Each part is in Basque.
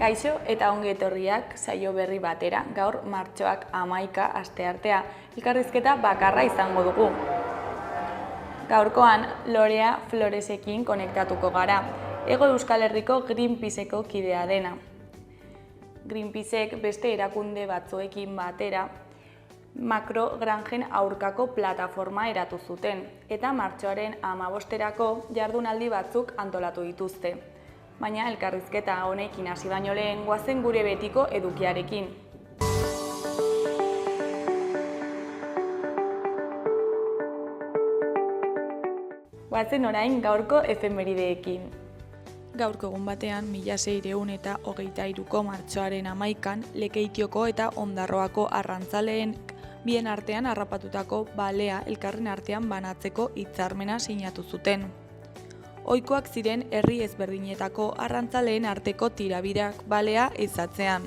Kaixo eta ongi etorriak saio berri batera, gaur martxoak 11 asteartea, elkarrizketa bakarra izango dugu. Gaurkoan Lorea Floresekin konektatuko gara, Hego Euskal Herriko Greenpeaceko kidea dena. Greenpeacek beste erakunde batzuekin batera makrogranjen aurkako plataforma eratu zuten, eta martxoaren 15erako jardunaldi batzuk antolatu dituzte. Baina elkarrizketa honekin hasi baino lehen goazen gure betiko edukiarekin. Goazen orain gaurko efemerideekin. Gaurko egun batean, 1623ko martxoaren 11an, Lekeitioko eta Ondarroako arrantzaleen bien artean harrapatutako balea elkarren artean banatzeko hitzarmena sinatu zuten. Ohikoak ziren herri ezberdinetako arrantzaleen arteko tirabirak balea ezatzean.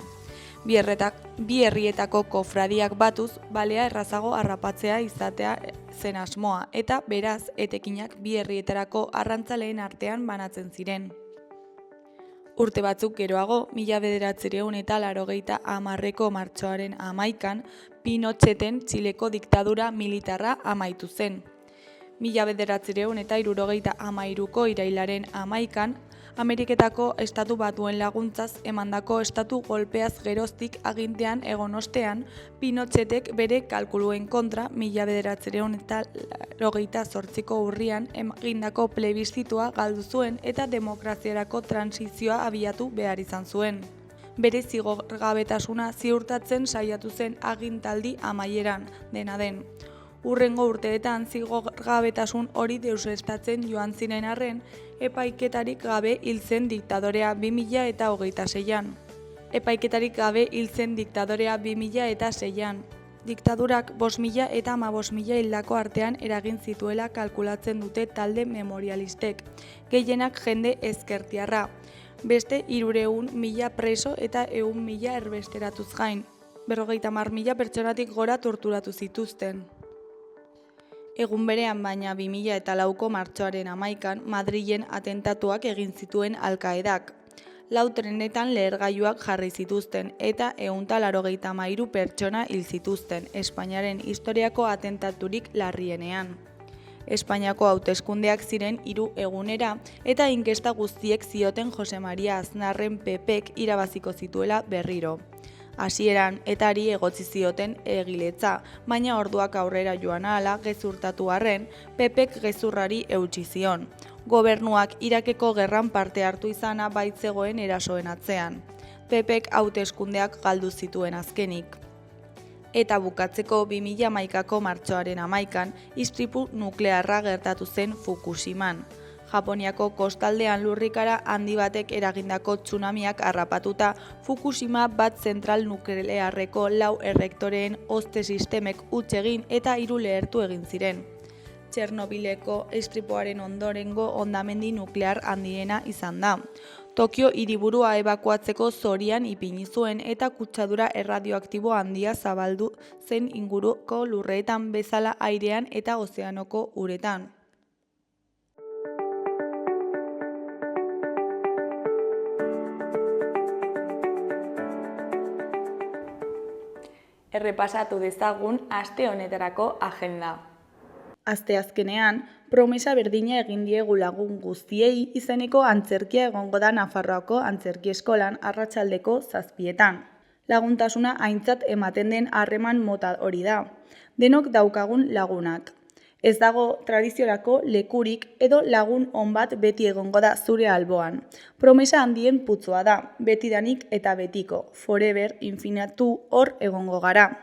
Bi herrietako kofradiak batuz, balea errazago harrapatzea izatea zen asmoa, eta beraz, etekinak bi herrietarako arrantzaleen artean banatzen ziren. Urte batzuk geroago, 1980ko martxoaren 11an, Pinocheten Txileko diktadura militarra amaitu zen. 1973ko irailaren 11an, Ameriketako Estatu Batuen laguntzaz emandako estatu golpeaz geroztik agintean egon ostean, Pinochetek bere kalkuluen kontra 1988ko urrian egindako plebiszitua galdu zuen eta demokraziarako transizioa abiatu behar izan zuen. Bere zigorgabetasuna ziurtatzen saiatu zen agintaldi amaieran, dena den. Hurrengo urteetan zigorgabetasun hori deuseztatzen joan ziren arren, epaiketarik gabe hil zen diktadorea 2026an. Epaiketarik gabe hil zen diktadorea 2006an. Diktadurak 5.000 eta 15.000 hildako artean eragin zituela kalkulatzen dute talde memorialistek, gehienak jende ezkertiarra. Beste 300.000 preso eta 100.000 erbesteratuz gain. 50.000 pertsonatik gora torturatu zituzten. Egun berean baina 2004ko martxoaren 11an Madrilen atentatuak egin zituen Al-Qaedak. 4 trenetan lehergailuak jarri zituzten eta 193 pertsona hil zituzten, Espainiaren historiako atentaturik larrienean. Espainiako hauteskundeak ziren 3 egunera eta inkesta guztiek zioten Jose Maria Aznarren PPk irabaziko zituela berriro. Hasieran etari egotzi zioten egiletza, baina orduak aurrera joan ahala gezurtatu arren, PPk gezurrari eutsi zion. Gobernuak Irakeko gerran parte hartu izana baitzegoen erasoen atzean. PPk hauteskundeak galdu zituen azkenik. Eta bukatzeko 2011ko martxoaren 11an, istripu nuklearra gertatu zen Fukushiman. Japoniako kostaldean lurrikara handi batek eragindako tsunamiak harrapatuta, Fukushima bat zentral nuklearreko 4 errektoreen hozte sistemek huts egin eta 3 lehertu egin ziren. Txernobileko istripuaren ondorengo hondamendi nuklear handiena izan da. Tokio hiriburua ebakuatzeko zorian ipini zuen eta kutsadura erradioaktibo handia zabaldu zen inguruko lurreetan bezala airean eta ozeanoko uretan. Errepasatu dezagun aste honetarako agenda. Asteazkenean, promesa berdina egin diegu lagun guztiei izeneko antzerkia egongo da Nafarroako Antzerki Eskolan arratsaldeko 7etan. Laguntasuna aintzat ematen den harreman mota hori da. Denok daukagun lagunak. Ez dago tradiziorako lekurik edo lagun on bat beti egongo da zure alboan. Promesa handien putzua da, betidanik eta betiko, forever, infinatu hor egongo gara.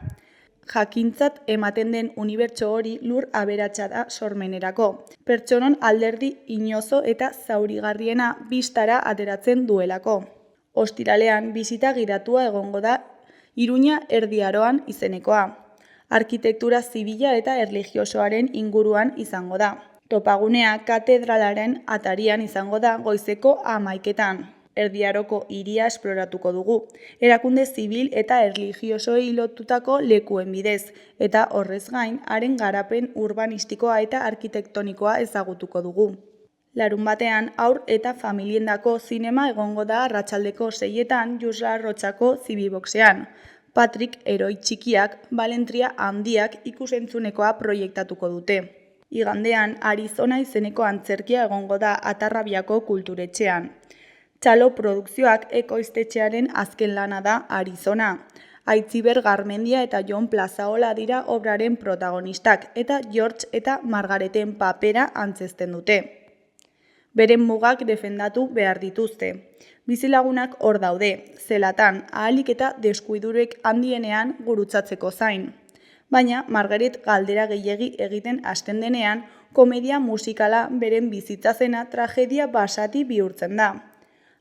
Jakintzat ematen den unibertso hori lur aberatsa da sormenerako. Pertsonon alderdi inozo eta zaurigarriena bistara ateratzen duelako. Ostiralean bisita giratua egongo da Iruña Erdi Aroan izenekoa. Arkitektura zibila eta erlijiosoaren inguruan izango da. Topagunea katedralaren atarian izango da goizeko 11etan. Erdi Aroko hiria esploratuko dugu. Erakunde zibil eta erlijiosoei lotutako lekuen bidez, eta horrez gain, haren garapen urbanistikoa eta arkitektonikoa ezagutuko dugu. Larunbatean haur eta familiendako zinema egongo da arratsaldeko 6etan Jusra Rotxako Zibiboxean. Patrick heroi txikiak, balentria handiak ikusentzunekoa proiektatuko dute. Igandean Arizona izeneko antzerkia egongo da Atarrabiako kulturetxean. Txalo produkzioak ekoiztetxearen azken lana da Arizona. Aitziber Garmendia eta Jon Plazaola dira obraren protagonistak eta George eta Margareten papera antzezten dute. Beren mugak defendatu behar dituzte. Bizilagunak hor daude, zelatan, ahalik eta deskuidurek handienean gurutzatzeko zain. Baina Margaret galdera gehiegi egiten hasten denean, komedia musikala beren bizitza zena tragedia basati bihurtzen da.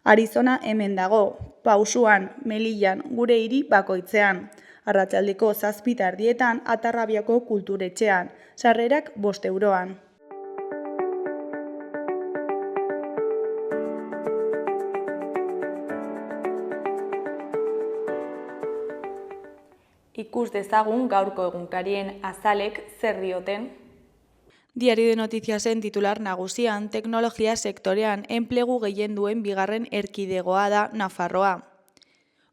Arizona hemen dago, pausuan, Melillan, gure hiri bakoitzean. Arratsaldeko 7:00 Atarrabiako kulturetxean, sarrerak 5 euroan. Ikus dezagun gaurko egunkarien azalek zer dioten. Diario de Noticiasen titular nagusian, teknologia sektorean enplegu gehien duen bigarren erkidegoa da Nafarroa.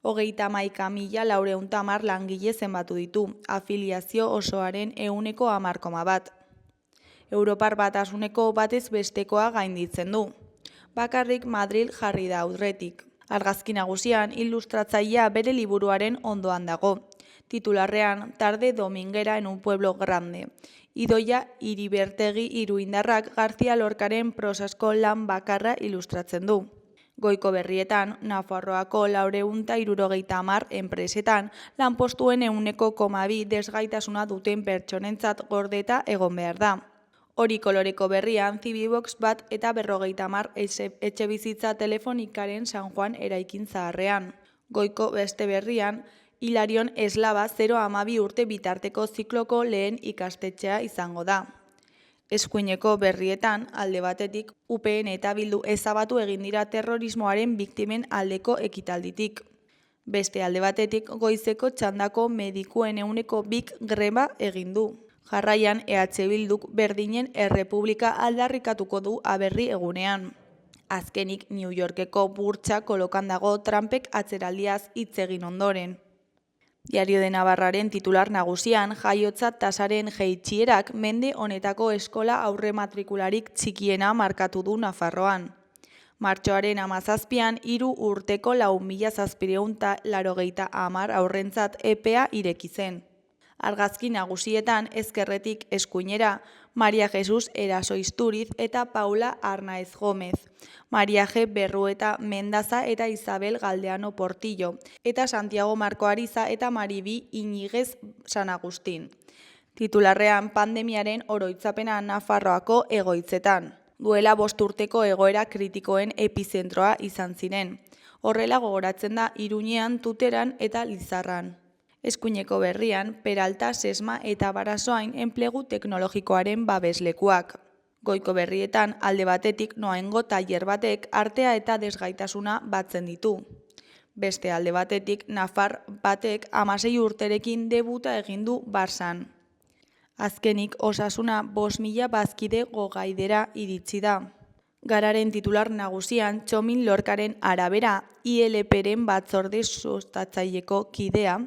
31.410 langile zenbatu ditu, afiliazio osoaren 10,1%. Europar Batasuneko batez bestekoa gainditzen du. Bakarrik Madril jarri da aurretik. Argazki nagusian ilustratzailea bere liburuaren ondoan dago. Titularrean, tarde domingera en un pueblo grande. Idoia Iribertegi Iruindarrak García Lorcaren prosasko lan bakarra ilustratzen du. Goiko berrietan, Nafarroako 470 enpresetan lanpostuen 1,2 desgaitasuna duten pertsonentzat gordeta egon behar da. Hori koloreko berrian, Zibibox bat eta 50 etxebizitza telefonikaren San Juan eraikin zaharrean. Goiko beste berrian, Hilarion Eslaba 0-12 urte bitarteko zikloko lehen ikastetxea izango da. Eskuineko berrietan, alde batetik, UPN eta Bildu ezabatu egin dira terrorismoaren biktimen aldeko ekitalditik. Beste alde batetik, goizeko txandako medikuen 2% greba egin du. Jarraian, EH Bilduk berdinen errepublika aldarrikatuko du aberri egunean. Azkenik, New Yorkeko burtsa kolokan dago Trumpek atzeraldiaz hitz egin ondoren. Diario de Navarraren titular nagusian, jaiotza tasaren jaitsierak mende honetako eskola aurre matrikularik txikiena markatu du Nafarroan. Martxoaren 17an 3 urteko 4.780 aurrentzat epea ireki zen. Argazki nagusietan ezkerretik eskuinera, Maria Jesus Eraso Isturiz eta Paula Arnaez Gómez, Maria G. Berrueta Mendaza eta Isabel Galdeano Portillo, eta Santiago Marko Ariza eta Maribi Iñiguez San Agustín. Titularrean pandemiaren oroitzapena Nafarroako egoitzetan. Duela 5 urteko egoera kritikoen epizentroa izan ziren. Horrela gogoratzen da Iruñean, Tuteran eta Lizarran. Eskuineko berrian, Peralta, Sesma eta Barasoain enplegu teknologikoaren babeslekuak. Goiko berrietan, alde batetik Noaingo tailer batek artea eta desgaitasuna batzen ditu. Beste alde batetik, Nafar batek 16 urterekin debuta egin du Barsan. Azkenik, osasuna 5.000 bazkide gogaidera iritsi da. Gararen titular nagusian, Txomin Lorcaren arabera, ILPren batzorde sustatzaileko kidea,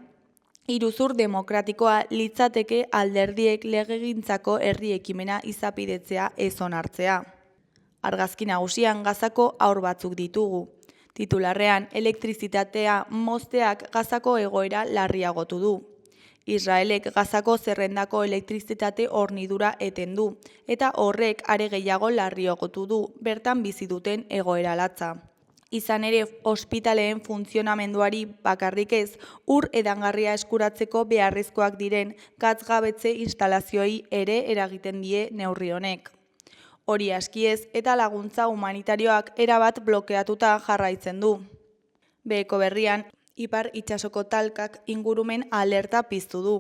iruzur demokratikoa litzateke alderdiek legegintzako herri ekimena izapidetzea ez onartzea. Argazki nagusian Gazako haur batzuk ditugu. Titularrean, elektrizitatea mozteak Gazako egoera larriagotu du. Israelek Gazako zerrendako elektrizitate hornidura eten du, eta horrek are gehiago larriagotu du, bertan bizi duten egoera latza. Izan ere, ospitaleen funtzionamenduari bakarrik ez, ur edangarria eskuratzeko beharrezkoak diren gatzgabetze instalazioei ere eragiten die neurri honek. Hori askiez eta laguntza humanitarioak erabat blokeatuta jarraitzen du. Beheko berrian, Ipar itsasoko talkak ingurumen alerta piztu du.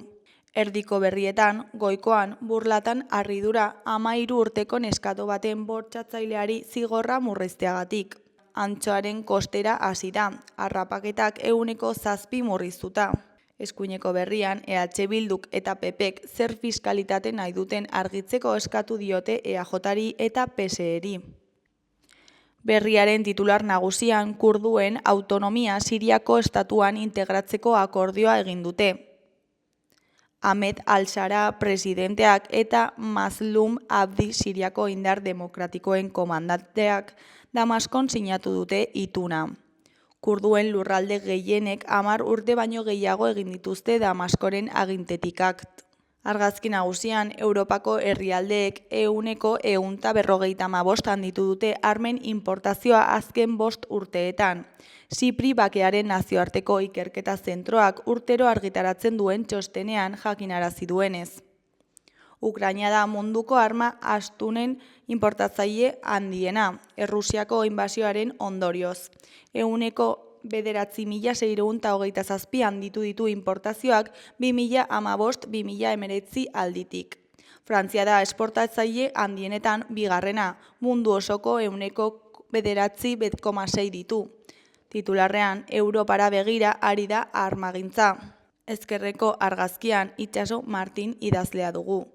Erdiko berrietan, goikoan, burlatan harridura 13 urteko neskato baten bortxatzaileari zigorra murrizteagatik. Antxoaren kostera hasi da, harrapaketak 7% murriztuta. Eskuineko berrian, EH Bilduk eta PPek zer fiskalitate nahi duten argitzeko eskatu diote EAJari eta PSEri. Berriaren titular nagusian kurduen autonomia Siriako estatuan integratzeko akordioa egin dute. Ahmed al-Shara presidenteak eta Mazlum Abdi Siriako indar demokratikoen komandanteak Damaskon sinatu dute ituna. Kurduen lurralde gehienek 10 urte baino gehiago egin dituzte Damaskoren agintetikak. Argazki nagusian, Europako herrialdeek 155 handitu dute armen importazioa azken 5 urteetan. Zipri bakearen nazioarteko ikerketa zentroak urtero argitaratzen duen txostenean jakinarazi duenez. Ukraina da munduko arma astunen importatzaile handiena, Errusiako inbasioaren ondorioz. 9.927 handitu ditu importazioak 2015-2019 alditik. Frantzia da esportatzaile handienetan bigarrena, mundu osoko 9,9,6 ditu. Titularrean, Europara begira ari da armagintza. Ezkerreko argazkian Itxaso Martin idazlea dugu.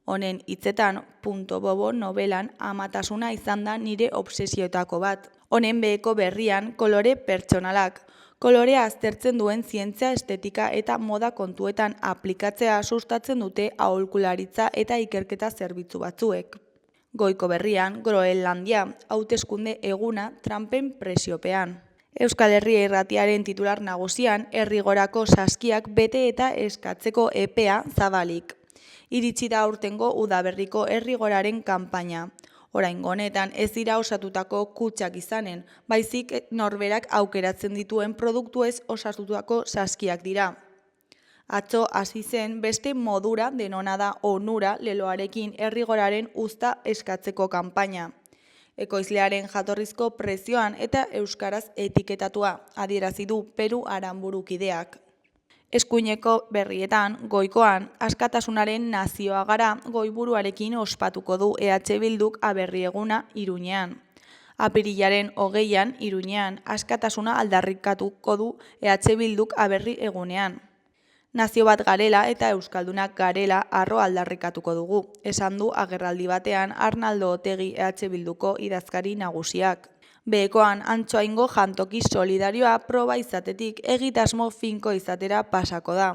Honen hitzetan, Bobo novelan amatasuna izan da nire obsesioetako bat. Honen beheko berrian kolore pertsonalak. Kolorea aztertzen duen zientzia, estetika eta moda kontuetan aplikatzea sustatzen dute aholkularitza eta ikerketa zerbitzu batzuek. Goiko berrian, Groenlandia, hauteskunde eguna Trumpen presiopean. Euskal Herria Irratiaren titular nagusian, herrigorako saskiak bete eta eskatzeko epea zabalik. Iritsi da aurtengo udaberriko herrigoraren kanpaina. Oraingo honetan ez dira osatutako kutxak izanen, baizik norberak aukeratzen dituen produktuez osatutako saskiak dira. Atzo hasi zen beste modura denona da onura leloarekin herrigoraren uzta eskatzeko kanpaina. Ekoizlearen jatorrizko prezioan eta euskaraz etiketatua, adierazi du Peru Aranburukideak. Eskuineko berrietan, goikoan, askatasunaren nazioa gara goiburuarekin ospatuko du EH Bilduk aberri eguna Iruñean. Apirilaren 20an Iruñean, askatasuna aldarrikatuko du EH Bilduk aberri egunean. Nazio bat garela eta euskaldunak garela arro aldarrikatuko dugu, esan du agerraldi batean Arnaldo Otegi EH Bilduko idazkari nagusiak. Behekoan Antsoaingo jantoki solidarioa proba izatetik egitasmo finko izatera pasako da.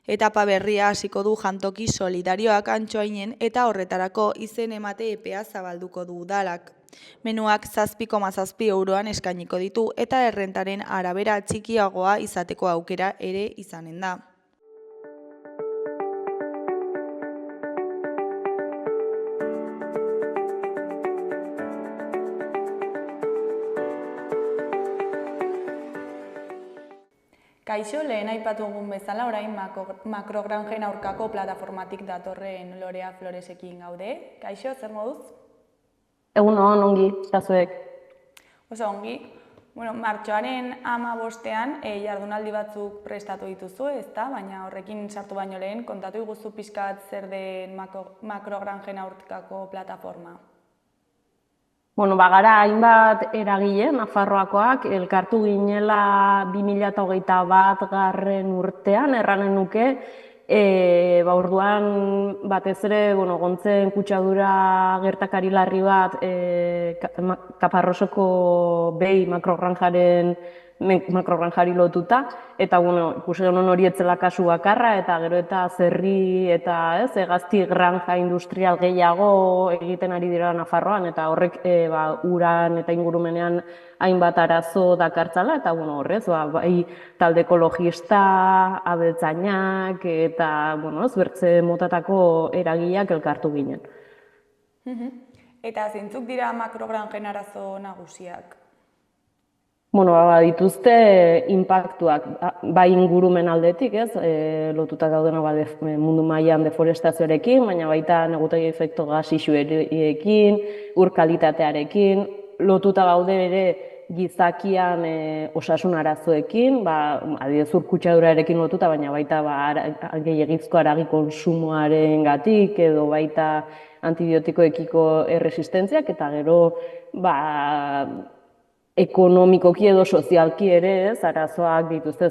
Etapa berria hasiko du jantoki solidarioak Antsoainen eta horretarako izen emate epea zabalduko du udalak. Menuak 7,7 euroan eskainiko ditu eta errentaren arabera txikiagoa izateko aukera ere izanen da. Kaixo, lehen aipatu egun bezala, orain makrogranjen aurkako plataformatik datorren Lorea Floresekin gaude. Kaixo, zer moduz? Egun ongi, zazuek. Oso ongi. Martxoaren 15ean jardunaldi batzuk prestatu dituzu, ezta? Baina horrekin sartu baino lehen, kontatu iguzu pixkat zer den makrogranjen aurkako plataforma. Bagara hainbat eragile, Nafarroakoak, elkartu ginela 2021 urtean, erranen nuke, orduan batez ere, gontzen kutsadura gertakari larri bat Kaparrosoko behi makrogranjari lotuta, eta ikusi genuen hori etzela kasu bakarra, eta gero eta zerri eta hegazti granja industrial gehiago egiten ari dira Nafarroan, eta horrek uran eta ingurumenean hainbat arazo dakartzala, eta horrez, bai talde ekologista, abeltzainak, eta bertze motatako eragileak elkartu ginen. Eta zeintzuk dira makrogranjen arazo nagusiak? Dituzte inpaktuak, bai ingurumen aldetik, lotuta gaudena mundu mailan deforestazioarekin, baina baita negutegi efektu gas isuekin, ur kalitatearekin, lotuta gaude ere gizakian osasun arazoekin, adibidez ur kutsadurarekin lotuta, baina baita gehiegizko haragi kontsumoarengatik edo baita antibiotikoekiko erresistentziak, eta gero ekonomikoki edo sozialki ere, ez, arazoak dituzte,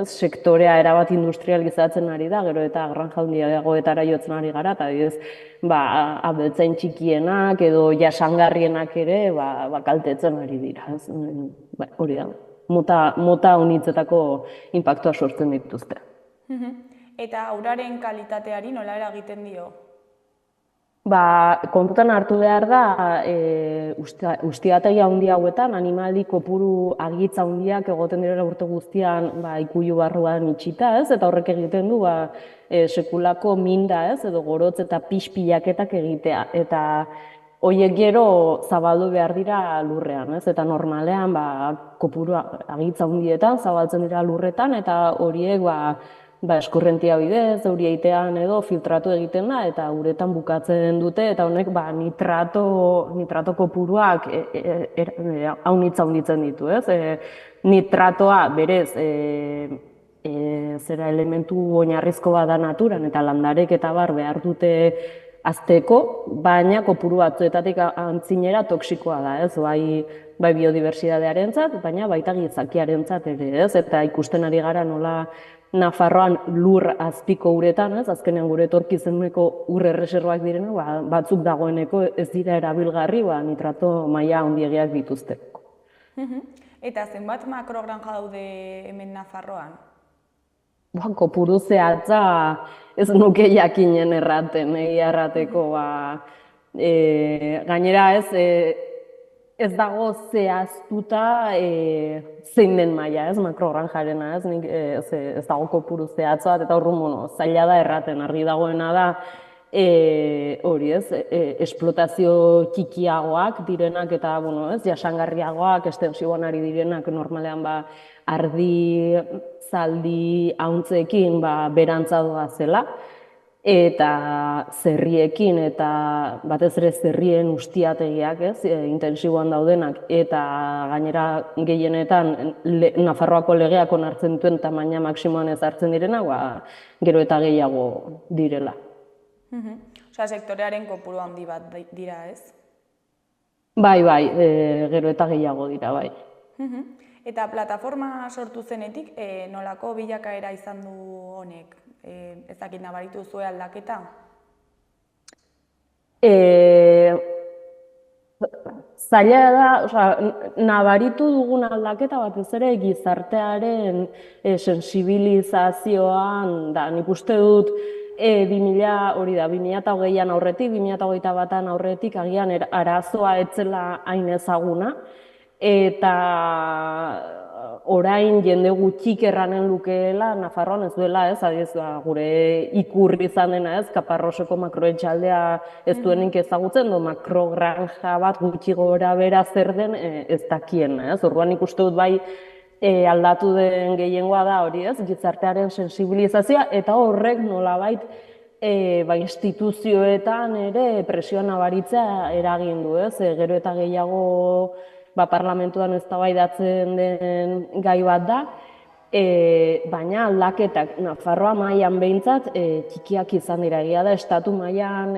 sektorea erabat industrializatzen ari da, gero eta granja handiagoetara jotzen ari gara, eta adibidez, abeltzain txikienak edo jasangarrienak ere, kaltetzen ari dira, ez, hori da, mota honitzetako inpaktua sortzen dituzte. Eta auraren kalitateari nola eragiten dio? Kontutan hartu behar da, ustiategi handi hauetan, animali kopuru agitza handiak egoten direla urte guztian ikuilu barruan itxita, ez? Eta horrek egiten du sekulako minda, ez? Edo gorotz eta pix-pilaketak egitea. Eta horiek gero zabaldu behar dira lurrean, ez? Eta normalean kopuru agitza handietan zabaltzen dira lurretan, eta horiek eskurrentia bidez, euri eitean edo filtratu egiten da, eta uretan bukatzen dute, eta honek nitrato kopuruak haunitza hunditzen ditu, ez? Nitratoa berez zera elementu oinarrizko bat da naturan, eta landarek eta behar dute hazteko, baina kopuru batzuetatik antzinera toksikoa da, ez? Bai biodibertsitatearentzat, baina baita gizakiarentzat ere, ez? Eta ikusten ari gara nola Nafarroan lur azpiko uretan, ez? Azkenean gure etorkizuneko ur erreserbak direna, batzuk dagoeneko ez dira erabilgarri, nitrato maila handiegiak dituzte. Eta zenbat makrogranja daude hemen Nafarroan? Kopuru zehatza ez nuke jakinen erraten, egia errateko, gainera ez dago zehaztuta zein den maila, ez, makrogranjarena, ez dago kopuru zehatza bat, eta horren, zaila da erraten, argi dagoena da, hori ez, esplotazio txikiagoak direnak eta, jasangarriagoak, estensioan ari direnak, normalean, ardi, zaldi, hauntzeekin, berantzadoa zela, eta zerriekin eta batez ere zerrien ustiategiak, ez, intensiboan daudenak, eta gainera gehienetan Nafarroako legeak onartzen dituen tamaina maksimoan ez hartzen direna, gero eta gehiago direla. Osea, sektorearen kopuru handi bat dira, ez? Bai, gero eta gehiago dira, bai. Eta plataforma sortu zenetik, nolako bilakaera izan du honek? Ez dakit nabaritu zue aldaketa? Zaila da, nabaritu dugun aldaketa batez ere gizartearen sensibilizazioan da. Nik uste dut 2008an aurretik, 2021an aurretik agian arazoa etzela hain ezaguna, eta orain jende gutxik erranen lukeela Nafarroan ez duela, ez, gure ikurri izan dena, ez, Kaparroseko makroetxaldea ez duenik ezagutzen, makrogranja bat gutxi gora bera zer den ez dakien, ez, orduan ikuste dut aldatu den gehiengoa da hori, ez, gizartearen sensibilizazioa, eta horrek nolabait instituzioetan ere presioa nabaritzea eragin du, ez, gero eta gehiago parlamentuan eztabaidatzen den gai bat da, baina aldaketak Nafarroa mailan behintzat txikiak izan dira. Egia da, estatu mailan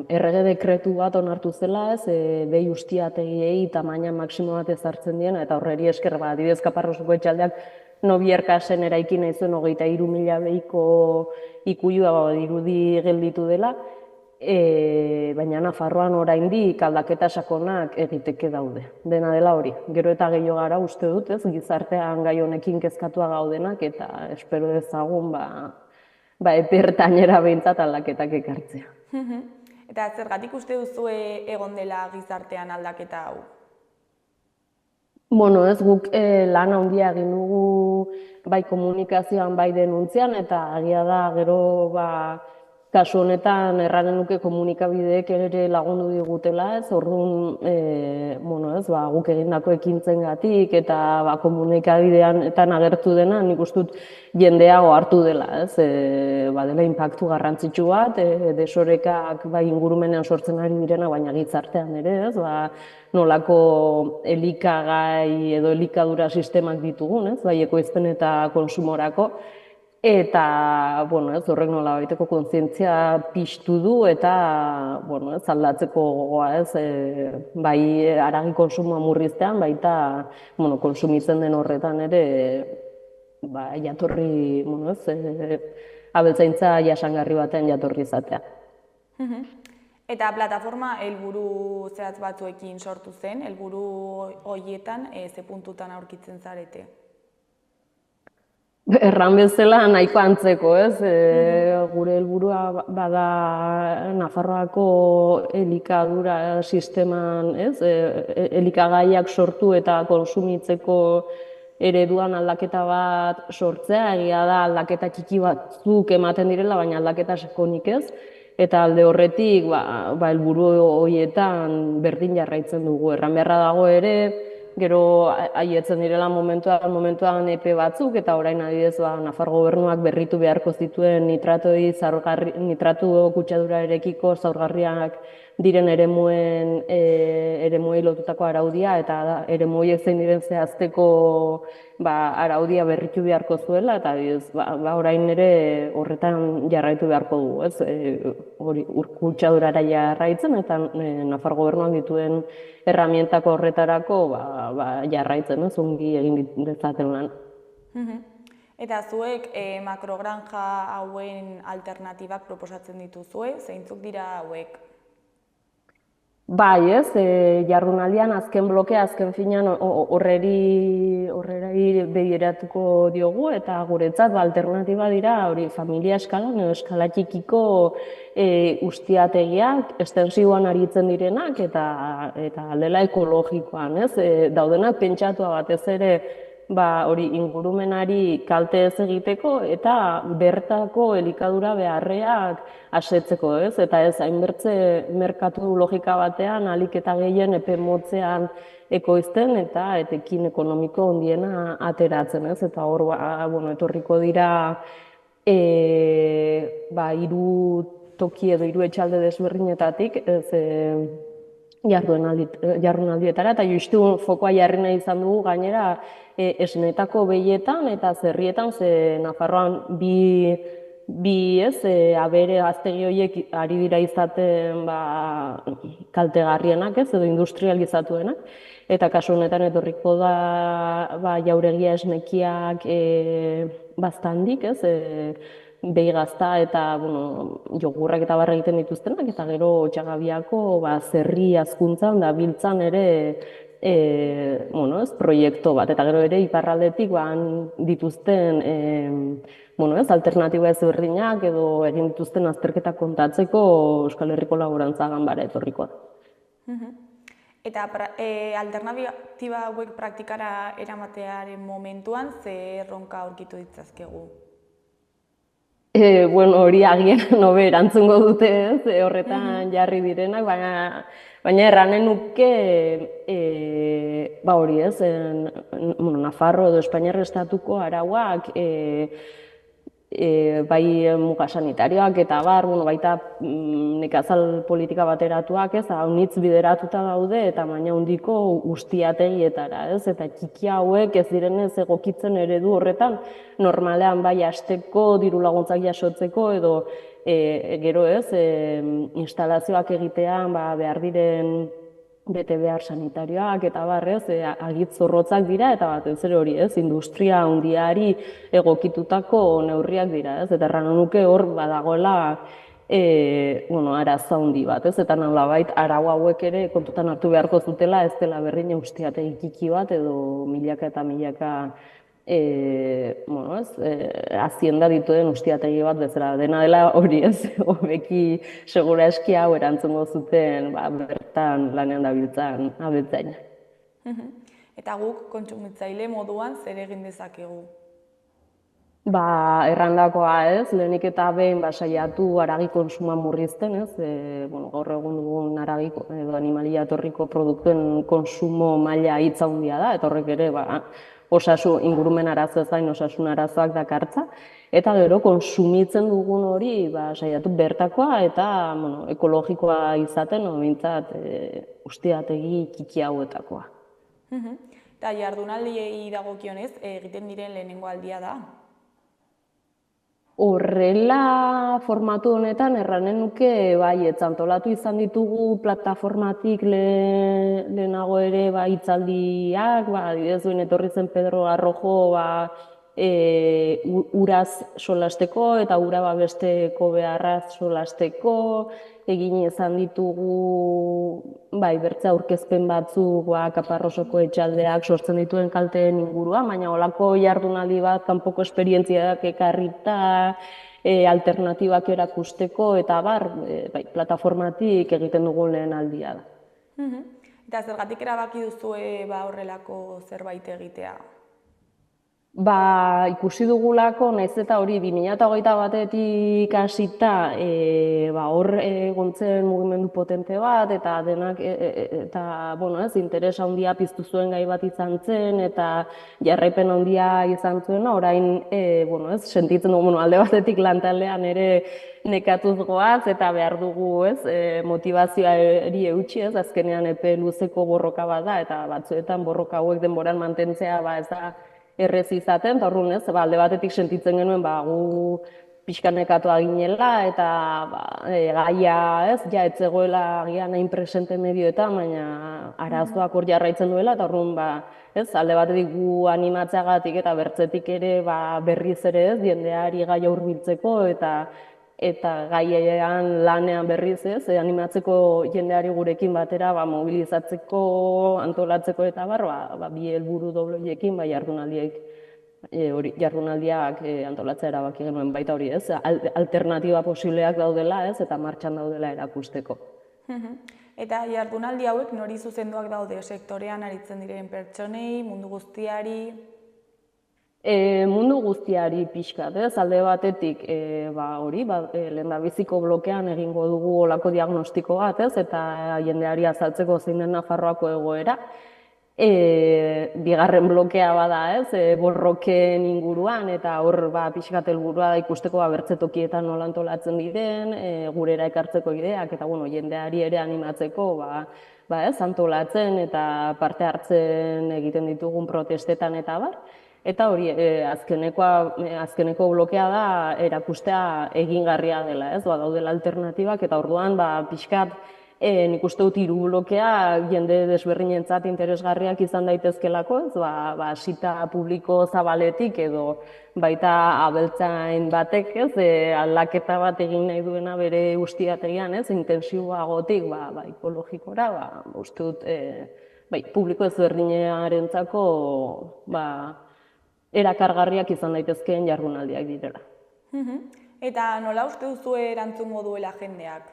errege dekretu bat onartu zela, ez, behi ustiategiei tamaina maksimo bat ezartzen diena, eta horreri esker, adibidez Kaparroseko etxaldeak Nobierkasen eraiki nahi zuen 23.000 behiko ikuilua dirudi gelditu dela, baina Nafarroan oraindik aldaketa sakonak egiteke daude. Dena dela hori. Gero eta gehiago gara uste dut, ez, gizartean gai honekin kezkatua gaudenak, eta espero dezagun epe ertainera behintzat aldaketak ekartzea. Eta zergatik uste duzue egon dela gizartean aldaketa hau? Ez guk lan handia egin dugu bai komunikazioan, bai denuntzian, eta agia da gero kasu honetan erranen nuke komunikabideek ere lagundu digutela, ez, orduan, guk egindako ekintzengatik eta komunikabideetan agertu dena, nik uste dut jendeago hartu dela, ez, dela inpaktu garrantzitsu bat, desorekak ingurumenean sortzen ari direna, baina gizartean ere, ez, nolako elikagai edo elikadura sistemak ditugun, ez, ekoizpen eta konsumorako, Eta, bueno, ez horrek nolabaiteko kontzientzia piztu du eta, bueno, ez aldatzeko gogoa, ez, bai haragi kontsumoa murriztean, baita, bueno, kontsumitzen den horretan ere, ba, jatorri, bueno, ez, abeltzaintza jasangarri batean jatorri izatea. Eta plataforma helburu zehatz batzuekin sortu zen, helburu horietan ze puntutan aurkitzen zarete? Erran bezala nahiko antzeko, ez? Gure helburua bada Nafarroako elikadura sisteman, ez? Elikagaiak sortu eta konsumitzeko ereduan aldaketa bat sortzea, egia da aldaketa txiki batzuk ematen direla, baina aldaketa sakonik ez. Eta alde horretik, helburu horietan berdin jarraitzen dugu. Erran beharra dago ere, gero aietzen direla momentuan epe batzuk, eta orain adibidez Nafar gobernuak berritu beharko zituen nitratu kutsadurarekiko zaurgarriak diren eremuei lotutako araudia, eta eremuiek zein diren zehazteko araudia berritu beharko zuela, eta adibidez, orain ere horretan jarraitu beharko dugu, ez? Hori kutsadurara jarraitzen, eta Nafar gobernuak dituen herramientako horretarako jarraitzen, ez, ongi egin dezaten lan. Eta zuek makrogranja hauen alternatibak proposatzen dituzue, zeintzuk dira hauek? Bai, ez, jardunaldian azken blokea, azken finean horreri begiratuko diogu, eta guretzat alternatiba dira hori familia eskalan edo eskala txikiko ustiategiak, estensiboan aritzen direnak eta aldela ekologikoan, ez? Daudenak pentsatua batez ere hori ingurumenari kalte ez egiteko eta bertako elikadura beharreak asetzeko, ez? Eta ez hainbertze merkatu logika batean ahalik eta gehien epe motzean ekoizten eta etekin ekonomiko handiena ateratzen, ez? Eta hor etorriko dira hiru toki edo hiru etxalde desberdinetatik, jardunaldietara, eta justu fokoa jarri nahi izan dugu gainera esnetako behietan eta zerrietan, ze Nafarroan bi abere gaztegi horiek ari dira izaten kaltegarrienak, ez, edo industrializatuenak, eta kasu honetan etorriko da jauregia esnekiak baztandik, ez, behi gazta eta jogurrak eta barra egiten dituztenak, eta gero Otxagabiako zerri hazkuntzan da biltzan ere proiektu bat, eta gero ere iparraldetik dituzten alternatiba ezberdinak edo egin dituzten azterketa kontatzeko Euskal Herriko Laborantza Ganbara etorriko da. Eta alternatiba hauek praktikara eramatearen momentuan ze erronka aurkitu ditzazkegu? Hori agian hobe erantzungo dute, ez, horretan jarri direnak, baina erranen nuke hori, ez, Nafarro edo Espainiar Estatuko arauak bai muga sanitarioak eta baita nekazal politika bateratuak, ez, haunitz bideratuta daude eta baina handiko ustiategietara, ez, eta txiki hauek ez direnez egokitzen eredu horretan normalean bai hasteko diru laguntzak jasotzeko edo gero, ez, instalazioak egitean behar diren bete behar sanitarioak eta barrez, agitz zorrotzak dira eta batez ere hori, ez, industria handiari egokitutako neurriak dira, ez, eta erran nuke hor badagoela arazo handi bat, ez, eta nolabait arau hauek ere kontutan hartu beharko zutela, ez dela berdin ustiategi txiki bat edo milaka eta milaka hazienda dituen ustiategi bat bezala, dena dela hori, ez, hobeki segura eski hau erantzungo zuten bertan lanean dabiltzan abeltzaina. Eta guk kontsumitzaile moduan zer egin dezakegu? Errandakoa, ez, lehenik eta behin saiatu haragi kontsuma murrizten, ez, gaur egun dugun haragi edo animalia jatorriko produktuen konsumo maila hitz handia da, eta horrek ere ingurumen arazoez gain osasun arazoak dakartza, eta gero konsumitzen dugun hori saiatu bertakoa eta ekologikoa izaten, behintzat ustiategi txiki hauetakoa. Eta jardunaldiei dagokionez egiten diren lehenengo aldia da? Horrela formatu honetan erranen nuke baietz antolatu izan ditugu plataformatik lehenago ere hitzaldiak, adibidez duen etorri zen Pedro Arrojo uraz solasteko eta ura babesteko beharraz solasteko, egin izan ditugu bertze aurkezpen batzuk Kaparrosoko etxaldeak sortzen dituen kalteen inguruan, baina holako jardunaldi bat kanpoko esperientziak ekarrita, alternatibak erakusteko eta plataformatik egiten dugu lehen aldia da. Eta zergatik erabaki duzue horrelako zerbait egitea? Ikusi dugulako, nahiz eta hori 2021-etik hasita hor egontzen mugimendu potente bat, eta denak, interes handia piztu zuen gai bat izan zen, eta jarraipen handia izan zuen, orain, sentitzen dugu, alde batetik lantaldean ere nekatuz goaz, eta behar dugu, motivazioari eutxi, azkenean epe luzeko borroka bat da, eta batzuetan borroka hauek denboran mantentzea, ez da, errez izaten, eta horren alde batetik sentitzen genuen gu pixkanekatua ginela, eta gaia ja etzegoela agian hain presente medioetan, baina arazoak hor jarraitzen duela, eta horren alde batetik gu animatzeagatik eta bertzetik ere berriz ere jendeari gaia hurbiltzeko, eta gaiean lanean berriz animatzeko jendeari gurekin batera mobilizatzeko, antolatzeko eta bi helburu dobleekin jardunaldiak antolatzea erabaki genuen baita hori alternatiba posibleak daudela eta martxan daudela erakusteko. Eta jardunaldi hauek nori zuzenduak daude sektorean aritzen diren pertsonei, mundu guztiari? Mundu guztiari pixkat, alde batetik lehendabiziko blokean egingo dugu olako diagnostiko bat, eta jendeari azaltzeko zein den Nafarroako egoera. Bigarren blokea bada, borroken inguruan, eta hor pixkat helburua da ikusteko bertze tokietan nola antolatzen diren, gurera ekartzeko ideak, eta jendeari ere animatzeko antolatzen eta parte hartzen egiten ditugun protestetan eta bar. Eta hori, azkeneko blokea da erakustea egingarria dela, daudela alternatibak, eta orduan pixkat nik uste dut hiru blokea jende desberdinentzat interesgarriak izan daitezkelako, sita publiko zabaletik edo baita abeltzain batek, aldaketa bat egin nahi duena bere ustiategian, intentsiboagotik ekologikora, uste dut publiko ezberdinenarentzako erakargarriak izan daitezkeen jardunaldiak direla. Eta nola uste duzue erantzungo duela jendeak?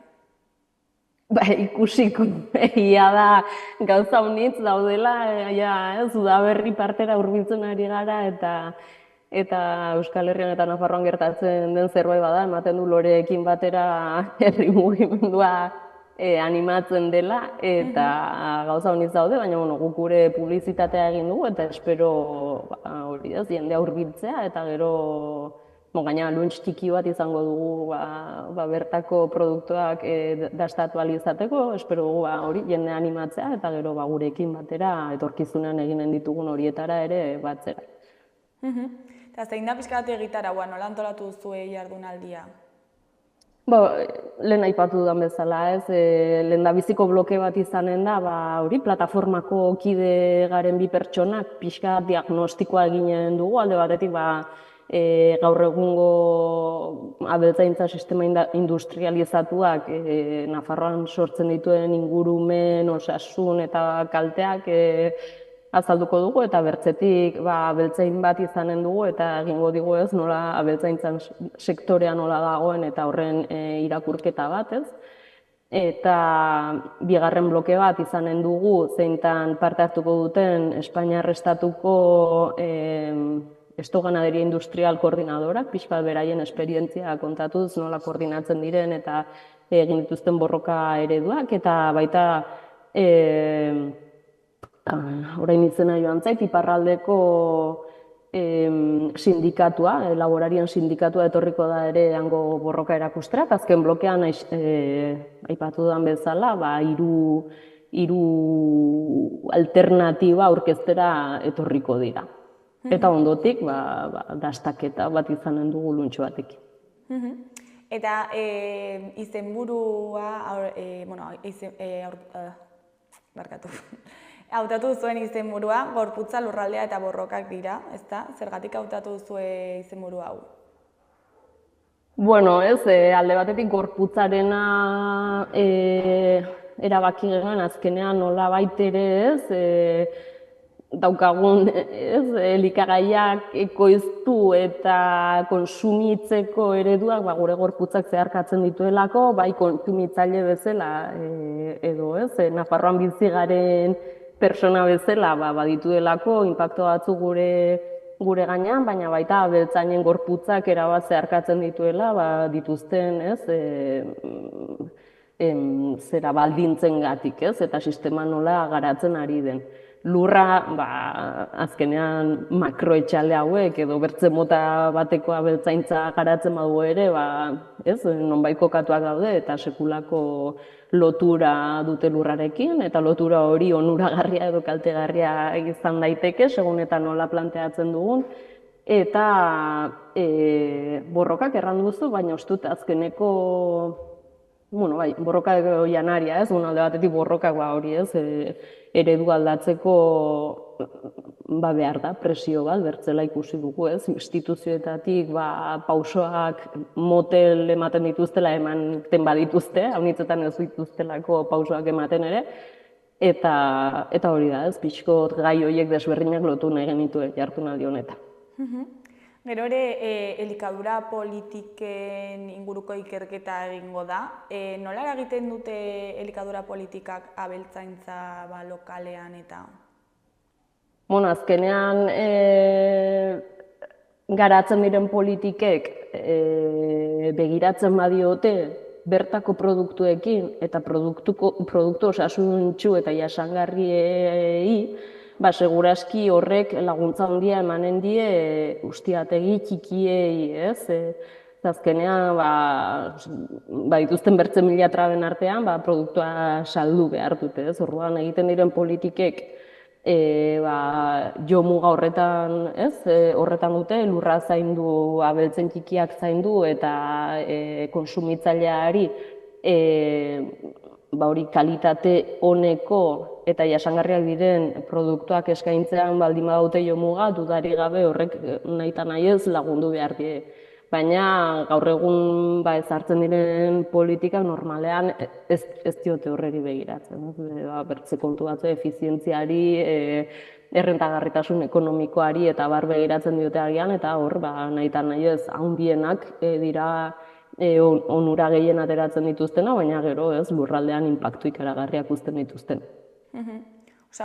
Ikusiko, egia da gauza honitz daudela, Udaberri partera hurbiltzen ari gara, eta Euskal Herrian eta Nafarroan gertatzen den zerbait bada, ematen du loreekin batera herri mugimendua animatzen dela, eta gauza honitz daude, baina guk gure publizitatea egin dugu, eta espero jendea hurbiltzea, eta gero gaina lunch txiki bat izango dugu bertako produktuak dastatu ahal izateko, espero dugu hori jendea animatzea, eta gero gurekin batera etorkizunean eginen ditugun horietara ere batzera. Eta zein da pixka bat egitaraua, nola antolatu duzue jardunaldia? Lehen aipatu dudan bezala, lehendabiziko bloke bat izanen da, hori plataformako kide garen bi pertsonak pixka diagnostikoa eginen dugu, alde batetik gaur egungo abeltzaintza sistema industrializatuak Nafarroan sortzen dituen ingurumen, osasun eta kalteak azalduko dugu, eta bertzetik abeltzain bat izanen dugu, eta egingo digu nola abeltzaintzan sektorea nola dagoen eta horren irakurketa bat, Eta bigarren bloke bat izanen dugu, zeintan parte hartuko duten Espainiar Estatuko estoganaderia industrial koordinadorak, pixka beraien esperientzia kontatuz nola koordinatzen diren eta egin dituzten borroka ereduak, eta baita orain izena joan zait, iparraldeko sindikatua, laborarien sindikatua etorriko da ere hango borroka erakustera, azken blokean aipatu dudan bezala, hiru alternatiba aurkeztera etorriko dira. Eta ondotik, dastaketa bat izanen dugu luntxo batekin. Eta izenburua, barkatu, hautatu zuen izenburua, gorputza, lurraldea eta borrokak dira, ezta? Zergatik hautatu zuen izenburua hau? Bueno, alde batetik gorputzarena erabaki genuen azkenean nolabait ere, daukagun, elikagaiak ekoiztu eta konsumitzeko ereduak gure gorputzak zeharkatzen dituelako, bai kontsumitzaile bezala edo, Nafarroan bizi garen pertsona bezala badituelako inpaktu batzuk gure gainean, baina baita abeltzainen gorputzak erabat zeharkatzen dituela, dituzten, zera baldintzengatik, eta sistema nola garatzen ari den. Lurra, azkenean makroetxale hauek edo bertze mota bateko abeltzaintza garatzen badu ere, nonbait kokatuak daude eta sekulako lotura dute lurrarekin, eta lotura hori onuragarria edo kaltegarria izan daiteke, segun eta nola planteatzen dugun. Eta borrokak erran duzu, baina uste dut azkeneko borroka janaria, alde batetik borrokak hori, eredu aldatzeko behar da, presio bat, bertzela ikusi dugu, instituzioetatik pausoak motel ematen dituztela ematen badituzte, haunitzetan ez dituztelako pausoak ematen ere, eta hori da, pixkot gai horiek desberdinak lotu nahi genituen jardunaldi honetan. Gero ere, elikadura politiken inguruko ikerketa egingo da. Nola eragiten dute elikadura politikak abeltzaintza lokalean eta? Azkenean garatzen diren politikek begiratzen badiote bertako produktuekin eta produktu osasuntsu eta jasangarriei, seguraski horrek laguntza handia emanen die ustiategi txikiei, azkenean dituzten bertze mila traben artean produktua saldu behar dute, orduan egiten diren politikek jomuga horretan dute, lurra zaindu, abeltzen txikiak zaindu eta konsumitzaileari hori kalitate oneko eta jasangarriak diren produktuak eskaintzean baldin badaute jomuga, dudarik gabe horrek nahi eta nahi ez lagundu behar die. Baina gaur egun ezartzen diren politikak normalean ez diote horreri begiratzen. Bertze kontu batzu efizientziari, errentagarritasun ekonomikoari eta begiratzen diote agian, eta hor nahi eta nahi ez handienak dira onura gehien ateratzen dituztena, baina gero lurraldean inpaktu ikaragarriak uzten dituzten.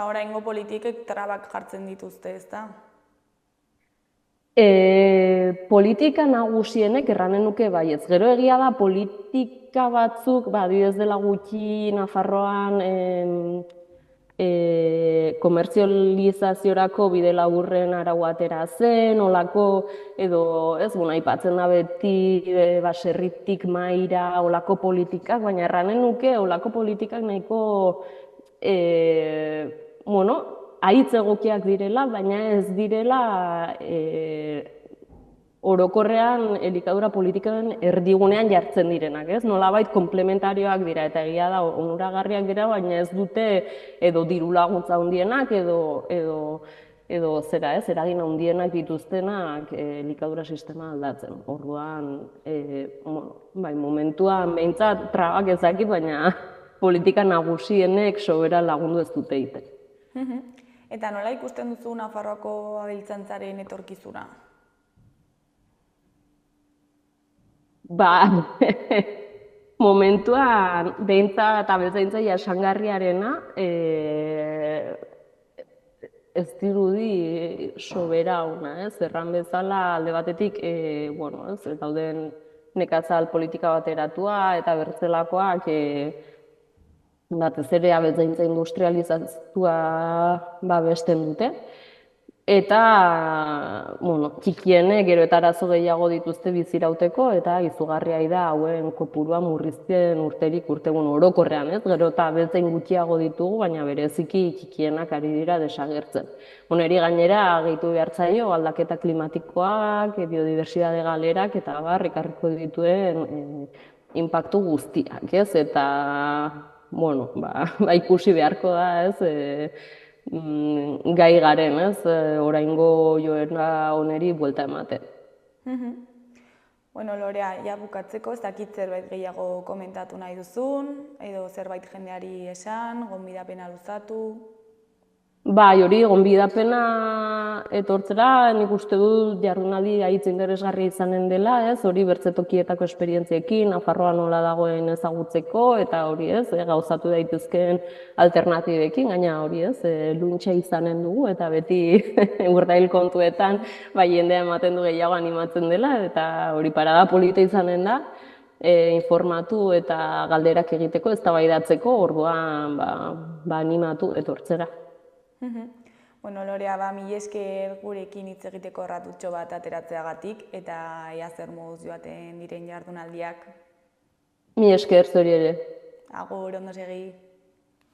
Oraingo politikek trabak jartzen dituzte, ezta? Politika nagusienek erranen nuke baietz. Gero egia da politika batzuk, adibidez dela gutxi Nafarroan komertzializaziorako bide laburren arau atera zen, olako, edo, aipatzen da beti baserritik maira, olako politikak, baina erranen nuke olako politikak nahiko, haitz egokiak direla, baina ez direla orokorrean elikadura politikaren erdigunean jartzen direnak, nolabait komplementarioak dira, eta egia da onuragarriak dira, baina ez dute edo diru laguntza handienak edo eragin handienak dituztenak elikadura sistema aldatzen. Orduan, momentuan behintzat trabak ezakit, baina politika nagusienek sobera lagundu ez dute egiten. Eta nola ikusten duzu Nafarroako abeltzaintzaren etorkizuna? Momentuan behintzat abeltzaintza jasangarriarena ez dirudi sobera ona, erran bezala alde batetik dauden nekazal politika bateratua eta bertzelakoak batez ere abeltzaintza industrializatua babesten dute. Eta, bueno, txikiene gero eta arazo gehiago dituzte bizirauteko, eta izugarria da hauen kopurua murrizten urterik urte, orokorrean, ez? Gero eta bezain gutxiago ditugu, baina bereziki txikienak ari dira desagertzen. Eri gainera gehitu behar zaio aldaketa klimatikoak, biodibertsitate galerak, eta ekarriko dituen inpaktu guztiak, ez? Eta, ikusi beharko da, ez? Gai garen, ez? Oraingo joera oneri buelta ematen. Bueno, Lorea, ja bukatzeko, ez dakit zerbait gehiago komentatu nahi duzun, edo zerbait jendeari esan, gonbidapena luzatu. Hori gonbidapena etortzera, nik uste dut jardunaldi haitz interesgarria izanen dela, ez? Hori bertzetokietako esperientziekin, Nafarroa nola dagoen ezagutzeko, eta hori ez, gauzatu daitezkeen alternatibekin, gaina hori ez, luntxa izanen dugu, eta beti urdail kontuetan jendea ematen du gehiago animatzen dela, eta hori parada polita izanen da, informatu eta galderak egiteko, eztabaidatzeko, orduan animatu etortzera. Bueno, Lorea, mila esker gurekin hitz egiteko ratutxo bat ateratzeagatik eta ea zer moduz joaten diren jardunaldiak. Mila esker zuri ere. Agur, ondo segi.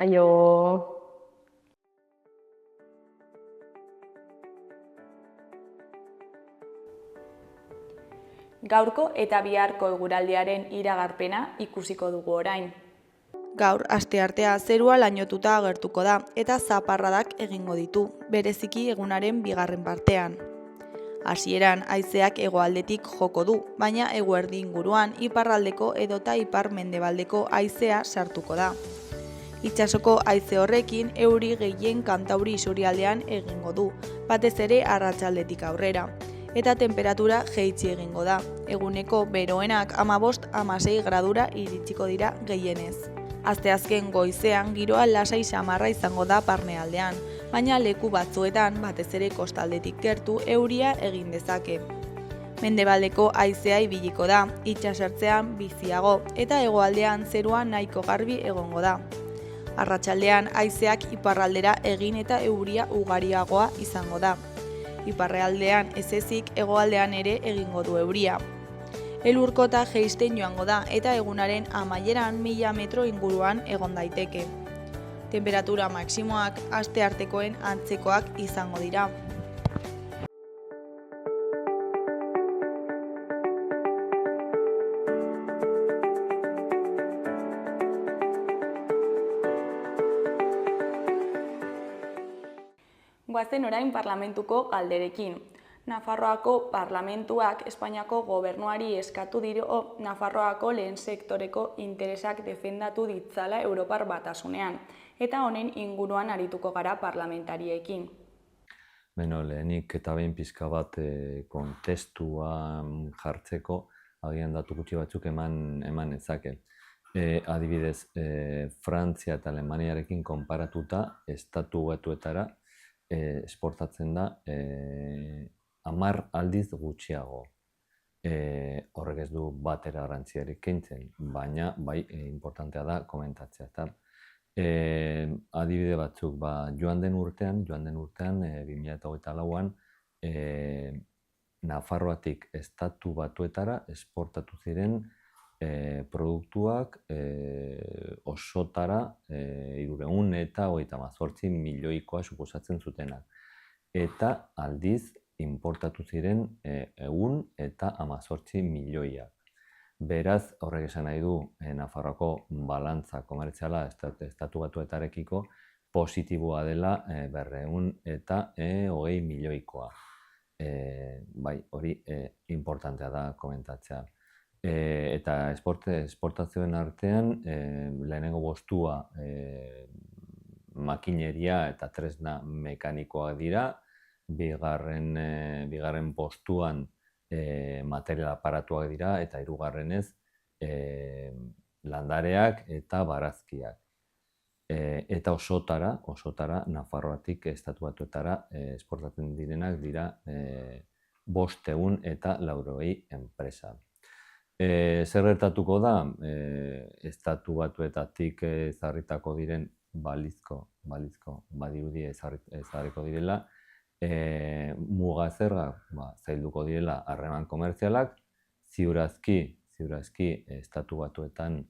Aio. Gaurko eta biharko eguraldiaren iragarpena ikusiko dugu orain. Gaur, asteartea zerua lainotuta agertuko da eta zaparradak egingo ditu, bereziki egunaren bigarren partean. Hasieran haizeak hegoaldetik joko du, baina eguerdi inguruan iparraldeko edota ipar-mendebaldeko haizea sartuko da. Itsasoko haize horrekin euri gehien Kantauri isurialdean egingo du, batez ere arratsaldetik aurrera. Eta temperatura jaitsi egingo da. Eguneko beroenak 15-16 gradura iritsiko dira gehienez. Asteazken goizean giroa lasai samarra izango da barnealdean, baina leku batzuetan, batez ere kostaldetik gertu, euria egin dezake. Mendebaldeko haizea ibiliko da, itsasertzean biziago, eta hegoaldean zerua nahiko garbi egongo da. Arratsaldean haizeak iparraldera egin eta euria ugariagoa izango da. Iparraldean ez ezik, hegoaldean ere egingo du euria. Elurkota jeisten joango da eta egunaren amaieran 1000 metro inguruan egon daiteke. Temperatura maksimoak asteartekoen antzekoak izango dira. Goazen orain parlamentuko galderekin. Nafarroako parlamentuak Espainiako gobernuari eskatu dio Nafarroako lehen sektoreko interesak defendatu ditzala Europar Batasunean, eta honen inguruan arituko gara parlamentariekin. Lehenik eta behin pixka bat kontestua jartzeko, agian datu gutxi batzuk eman ezake. Adibidez, Frantzia eta Alemaniarekin konparatuta, estatu batuetara esportatzen da 10 aldiz gutxiago. Horrek ez du batera garrantziarik kentzen, baina bai importantea da komentatzea. Adibide batzuk, joan den urtean 2024an, Nafarroatik estatu batuetara esportatu ziren produktuak osotara 318 milioikoa suposatzen zutenak. Eta aldiz importatu ziren 118 milioiak. Beraz, horrek esan nahi du Nafarroako balantza komertziala estatu batuetarekiko positiboa dela 220 milioikoa. Bai, hori importantea da komentatzea. Eta esportazioen artean, lehenengo postua makineria eta tresna mekanikoak dira, bigarren postuan material aparatuak dira, eta hirugarrenez landareak eta barazkiak. Eta osotara Nafarroatik estatu batuetara esportatzen direnak dira 500 eta 400 enpresa. Zer gertatuko da, estatu batuetatik ezarritako diren balizko badirudi ezarriko direla, muga zergak zailduko direla harreman komertzialak, ziurazki estatu batuetan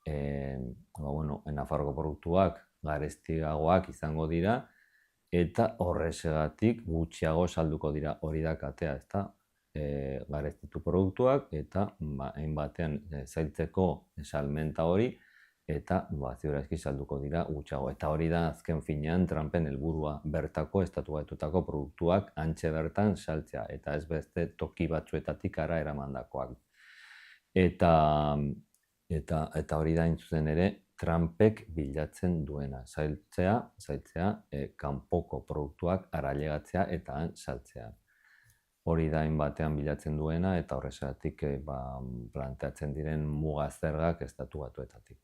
Nafarroko produktuak garestiagoak izango dira, eta horrexegatik gutxiago salduko dira, hori da katea, ezta? Garestitu produktuak eta hainbatean zailtzeko salmenta hori, eta ziurazki salduko dira gutxiago. Eta hori da azken finean Trumpen helburua, bertako estatu batuetako produktuak hantxe bertan saltzea, eta ez beste toki batzuetatik hara eramandakoak. Eta hori da hain zuzen ere Trumpek bilatzen duena, zailtzea kanpoko produktuak harailegatzea eta han saltzea. Hori da hainbatean bilatzen duena, eta horrexegatik planteatzen diren muga zergak estatu batuetatik.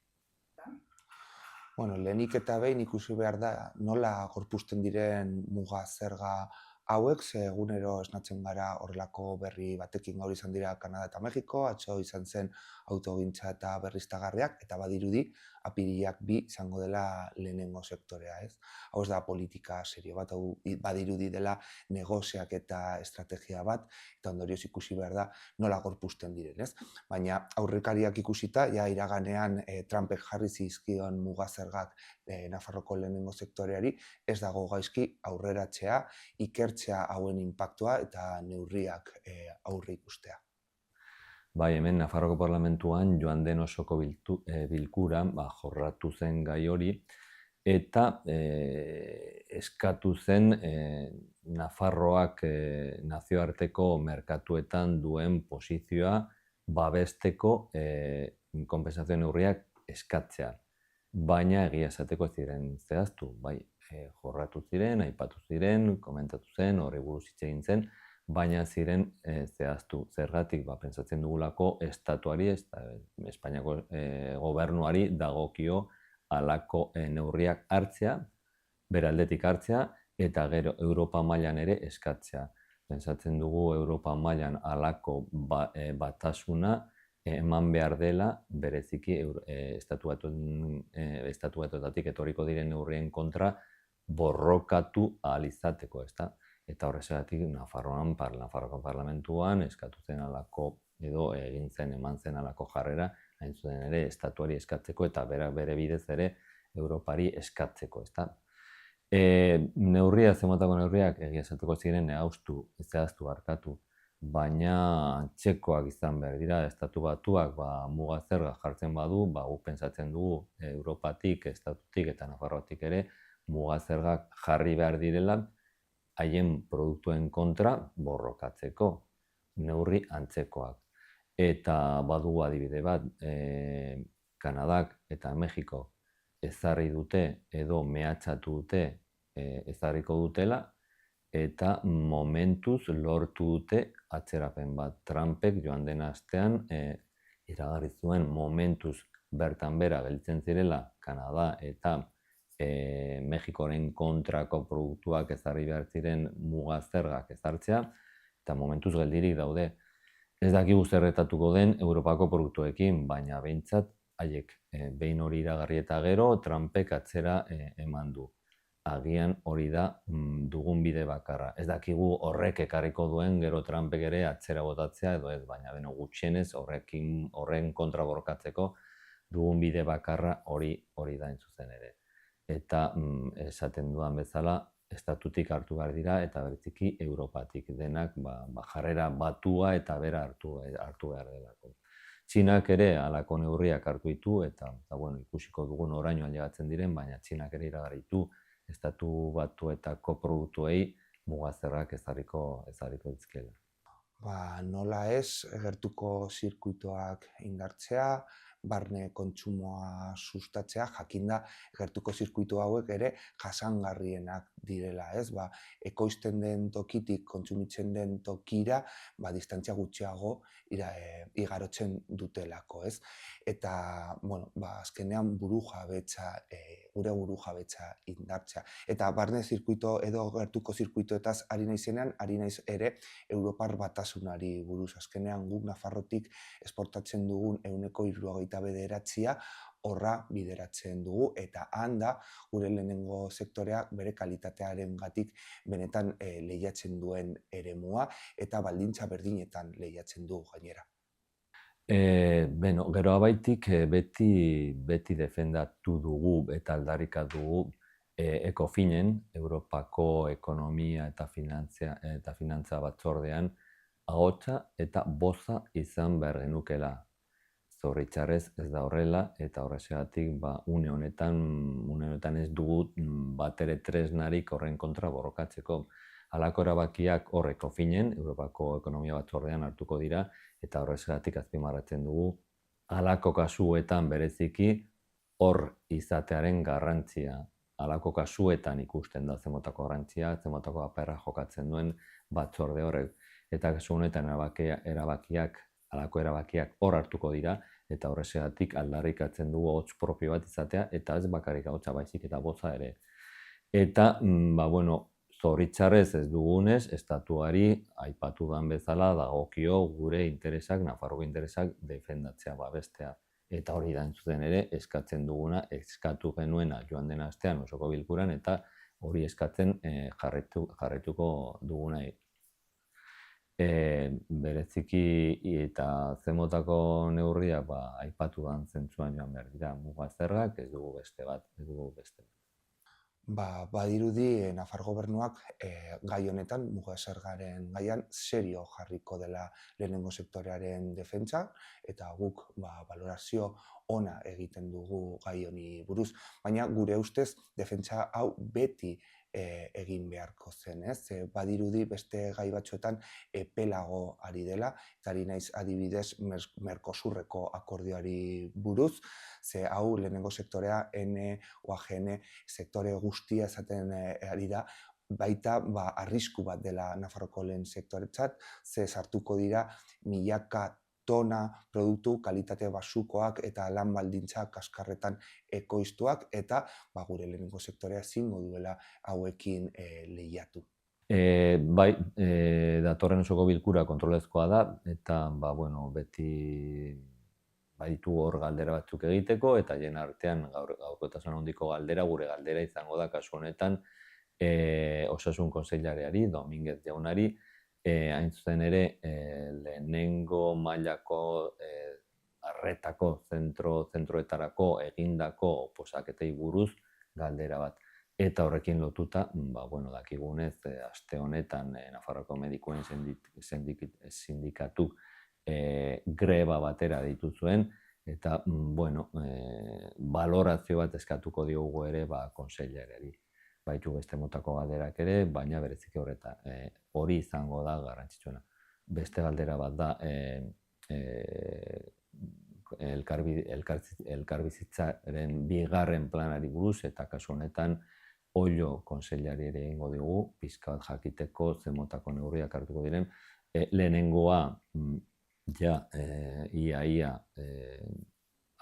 Bueno, lehenik eta behin ikusi behar da nola gorpuzten diren muga zerga hauek, ze egunero esnatzen gara horrelako berri batekin. Gaur izan dira Kanada eta Mexiko, atzo izan zen autogintza eta berriztagarriak, eta badirudi apirilak 2 izango dela lehenengo sektorea, ez? Hau ez da politika serio bat, hau badirudi dela negoziak eta estrategia bat, eta ondorioz ikusi behar da nola gorpuzten diren, ez? Baina aurrekariak ikusita, ja iraganean Trumpek jarri zizkion muga zergak Nafarroko lehenengo sektoreari, ez dago gaizki aurreratzea, ikertzea hauen inpaktua eta neurriak aurre ikustea. Bai, hemen Nafarroko Parlamentuan joan den osoko bilkuran jorratu zen gai hori, eta eskatu zen Nafarroak nazioarteko merkatuetan duen posizioa babesteko konpentsazio neurriak eskatzea. Baina egia esateko ez ziren zehaztu, bai, jorratu ziren, aipatu ziren, komentatu zen, horri buruz hitz egin zen, baina ziren zehaztu. Zergatik, pentsatzen dugulako estatuari, Espainiako gobernuari dagokio halako neurriak hartzea, bere aldetik hartzea, eta gero Europa mailan ere eskatzea. Pentsatzen dugu Europa mailan halako batasuna eman behar dela bereziki estatu batuetatik etorriko diren neurrien kontra borrokatu ahal izateko, ezta? Eta horrexegatik Nafarroko Parlamentuan eskatu zen halako edo egin zen, eman zen halako jarrera, hain zuzen ere estatuari eskatzeko eta bere bidez ere Europari eskatzeko, ezta? Zemotako neurriak egia esateko ziren zehaztu barkatu, baina txekoak izan behar dira, estatu batuak muga zerga jartzen badu, guk pentsatzen dugu Europatik, estatutik eta Nafarroatik ere muga zergak jarri behar direla haien produktuen kontra borrokatzeko, neurri antzekoak. Eta badugu adibide bat, Kanadak eta Mexiko ezarri dute edo mehatxatu dute ezarriko dutela, eta momentuz lortu dute atzerapen bat. Trumpek joan den astean iragarri zuen momentuz bertan bera gelditzen zirela Kanada eta Mexikoren kontrako produktuak ezarri behar ziren muga zergak ezartzea, eta momentuz geldirik daude. Ez dakigu zerretatuko den Europako produktuekin, baina behintzat haiek behin hori iragarri eta gero Trumpek atzera eman du. Agian hori da dugun bide bakarra. Ez dakigu horrek ekarriko duen gero Trumpek ere atzera botatzea edo ez, baina gutxienez horren kontra borrokatzeko dugun bide bakarra hori da hain zuzen ere. Eta esaten dudan bezala, estatutik hartu behar dira eta bereziki Europatik denak jarrera batua eta bera hartu behar delako. Txinak ere halako neurriak hartu ditu eta ikusiko dugun oraino ailegatzen diren, baina Txinak ere iragarri estatu batuetako produktuei muga zergak ezarriko dizkiela. Nola ez, gertuko zirkuitoak indartzea, barne kontsumoa sustatzea, jakinda gertuko zirkuitu hauek ere jasangarrienak direla, ez? Ekoizten den tokitik kontsumitzen den tokira, distantzia gutxiago igarotzen dutelako, ez? Eta, azkenean gure burujabetza indartzea. Eta barne zirkuito edo gertuko zirkuitoetaz ari naizenean, ari naiz ere Europar batasunari buruz. Azkenean guk Nafarrotik esportatzen dugun 79%, horra bideratzen dugu, eta han da gure lehenengo sektoreak bere kalitatearengatik benetan lehiatzen duen eremua eta baldintza berdinetan lehiatzen du gainera. Gero abaitik beti defendatu dugu eta aldarrikatu dugu ECOFIN-en, Europako Ekonomia eta Finantza Batzordean, ahotsa eta boza izan behar genukela. Zoritxarrez ez da horrela, eta horrexegatik une honetan ez dugu batere tresnarik horren kontra borrokatzeko. Halako erabakiak hor ECOFIN-en, Europako Ekonomia Batzordean hartuko dira, eta horrexegatik azpimarratzen dugu halako kasuetan bereziki hor izatearen garrantzia. Halako kasuetan ikusten da zemotako garrantzia, zemotako paperra jokatzen duen batzorde horrek. Eta kasu honetan halako erabakiak hor hartuko dira, eta horrexegatik aldarrikatzen dugu ahots propio bat izatea, eta ez bakarrik ahotsa baizik eta boza ere. Eta, zoritxarrez ez dugunez, estatuari aipatu den bezala dagokio gure interesak, Nafarroko interesak defendatzea, babestea. Eta hori da entzuten ere, eskatzen duguna, eskatu genuena joan den astean osoko bilkuran, eta hori eskatzen jarraituko duguna. Bereziki eta zemotako neurria aipatu den zentzuan joan behar dira muga zergak, ez dugu beste bat. Badirudi Nafar gobernuak gai honetan, muga zergaren gaian, serio jarriko dela lehenengo sektorearen defentsa, eta guk balorazio ona egiten dugu gai honi buruz. Baina gure ustez, defentsa hau beti egin beharko zen, ez? Badirudi beste gai batzuetan epelago ari dela, eta ari naiz adibidez Mercosurreko akordioari buruz, ze hau lehenengo sektorea OAGN sektore guztia esaten ari da, baita arrisku bat dela Nafarroko lehen sektoretzat, ze sartuko dira milaka tona produktu kalitate basukoak eta lan baldintza kaskarretan ekoiztuak, eta gure lehenengo sektorea ezingo duela hauekin lehiatu. Datorren osoko bilkura kontrolezkoa da, eta beti baditu hor galdera batzuk egiteko, eta jen artean gaurkotasun handiko galdera, gure galdera izango da kasu honetan Osasun Kontseilareari, Dominguez jaunari, hain zuzen ere lehenengo mailako arretako zentroetarako egindako oposaketei buruz galdera bat. Eta horrekin lotuta, dakigunez, aste honetan Nafarroko medikuen sindikatuk greba batera deitu zuen, eta balorazio bat eskatuko diogu ere kontseilerari. Baitu beste motako galderak ere, baina bereziki hori izango da garrantzitsuena. Beste galdera bat da elkarbizitzaren bigarren planari buruz, eta kasu honetan Oilo kontseilari ere egingo digu, pixka bat jakiteko zemotako neurriak hartuko diren. Lehenengoa ia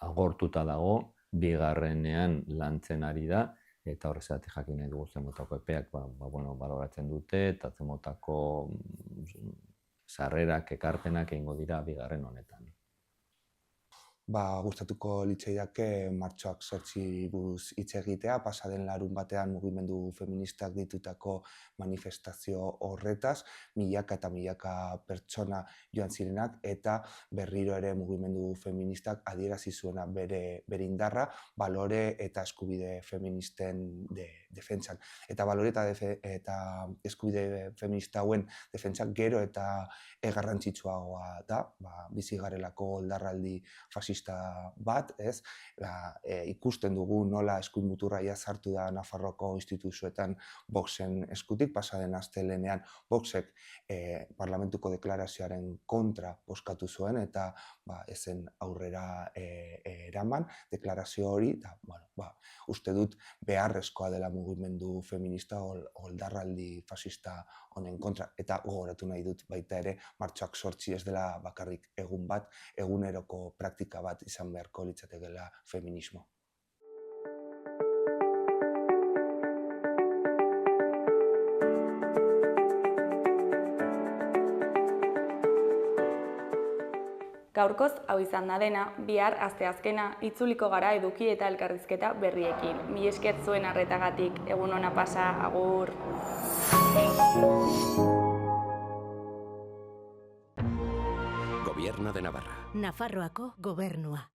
agortuta dago, bigarrenean lantzen ari da, eta horrezatik jakin nahi dugu zemotako epeak baloratzen dute, eta zemotako sarrerak, ekarpenak egingo dira bigarren honetan. Gustatuko litzaidake martxoak 8 buruz hitz egitea, pasaden larun batean mugimendu feministak ditutako manifestazio horretaz, milaka eta milaka pertsona joan zirenak, eta berriro ere mugimendu feministak adierazi zuena bere indarra, balore eta eskubide feministen defentsan. Eta balore eta eskubide feminista hauen defentsak gero eta garrantzitsuagoa da, bizi garelako oldarraldi fasista bat, ikusten dugu nola eskuin muturra sartu da Nafarroko instituzioetan Voxen eskutik, pasaden astelehenean Voxek parlamentuko deklarazioaren kontra bozkatu zuen, eta ezen aurrera eraman deklarazio hori, uste dut beharrezkoa dela mugimendu feminista oldarraldi fascista honen kontra, eta gogoratu nahi dut baita ere martxoak 8 ez dela bakarrik egun bat, eguneroko praktika bat izan beharko litzatekeela feminismo. Gaurkoz hau izan da dena, bihar asteazkena itzuliko gara eduki eta elkarrizketa berriekin. Mila esker zuen arretagatik, egun ona pasa, agur. Gobierno de Navarra. Nafarroako gobernua.